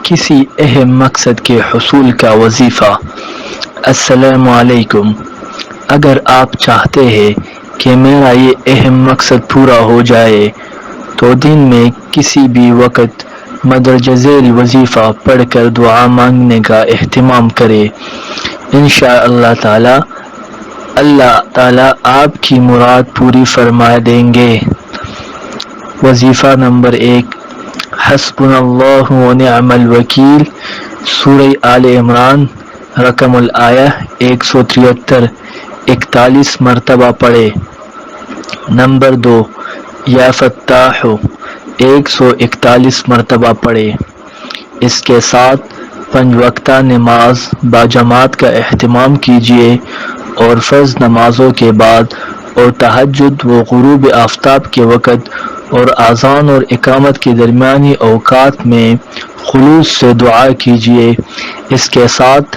کسی اہم مقصد کے حصول کا وظیفہ۔ السلام علیکم۔ اگر آپ چاہتے ہیں کہ میرا یہ اہم مقصد پورا ہو جائے تو دن میں کسی بھی وقت مندرجہ ذیل وظیفہ پڑھ کر دعا مانگنے کا اہتمام کریں۔ انشاءاللہ تعالی اللہ تعالی آپ کی مراد پوری فرما دیں گے۔ وظیفہ نمبر 1، حسبنا اللہ و نعم الوکیل، سورہ آل عمران، رقم الآیہ 173، 41 مرتبہ پڑھے۔ نمبر 2، یا فتاح، 141 مرتبہ پڑھے۔ اس کے ساتھ 5 وقتہ نماز باجماعت کا اہتمام کیجیے اور فرض نمازوں کے بعد اور تہجد و غروب آفتاب کے وقت اور اذان اور اقامت کے درمیانی اوقات میں خلوص سے دعا کیجیے۔ اس کے ساتھ